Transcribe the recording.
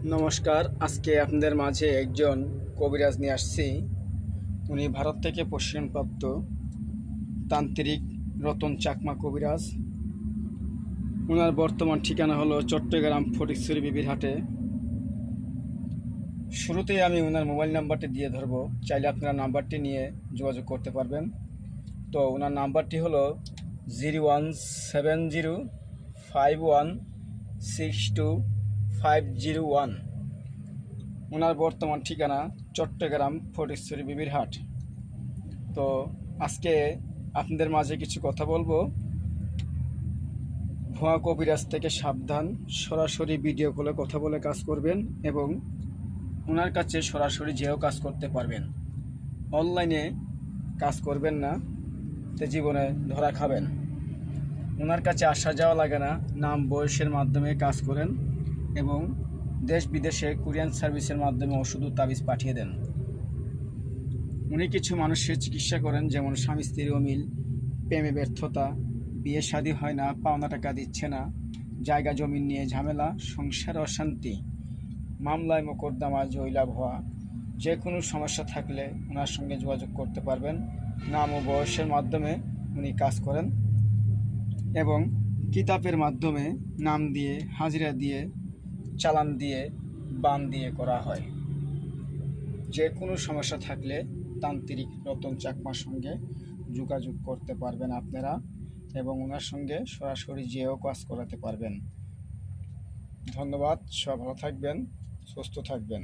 নমস্কার। আজকে আপনাদের মাঝে একজন কবিরাজ নিয়ে আসছি। উনি ভারত থেকে প্রশিক্ষণপ্রাপ্ত তান্ত্রিক রতন চাকমা কবিরাজ। ওনার বর্তমান ঠিকানা হলো চট্টগ্রাম ফটিকছড়ি বিবির হাটে। শুরুতেই আমি ওনার মোবাইল নাম্বারটি দিয়ে ধরবো, চাইলে আপনারা নাম্বারটি নিয়ে যোগাযোগ করতে পারবেন। তো ওনার নাম্বারটি হলো 01705162501। ওনার বর্তমান ঠিকানা চট্টগ্রাম ফটিকছড়ি বিবির হাট। তো আজকে আপনাদের মাঝে কিছু কথা বলবো। ভুয়া কবিরাজ থেকে সাবধান। সরাসরি ভিডিও কলে কথা বলে কাজ করবেন এবং ওনার কাছে সরাসরি যেও কাজ করতে পারবেন। অনলাইনে কাজ করবেন না, তো জীবনে ধরা খাবেন। ওনার কাছে আসা যাওয়া লাগে না, নাম বয়সের মাধ্যমে কাজ করেন এবং দেশ বিদেশে কুরিয়ান সার্ভিসের মাধ্যমে ওষুধ ও তাবিজ পাঠিয়ে দেন। উনি কিছু মানুষের চিকিৎসা করেন, যেমন স্বামী স্ত্রীর অমিল, প্রেমে ব্যর্থতা, বিয়ে শাদী হয় না, পাওনা টাকা দিচ্ছে না, জায়গা জমি নিয়ে ঝামেলা, সংসার অশান্তি, মামলায় মোকদ্দমা জয়লাভ হওয়া, যে কোনো সমস্যা থাকলে ওনার সঙ্গে যোগাযোগ করতে পারবেন। নাম ও বয়সের মাধ্যমে উনি কাজ করেন এবং কিতাবের মাধ্যমে নাম দিয়ে, হাজিরা দিয়ে, চালান দিয়ে, বান দিয়ে করা হয়। যে কোনো সমস্যা থাকলে তান্ত্রিক রতন চাকমার সঙ্গে যোগাযোগ করতে পারবেন আপনারা এবং ওনার সঙ্গে সরাসরি যেও কাজ করাতে পারবেন। ধন্যবাদ। সব ভালো থাকবেন, সুস্থ থাকবেন।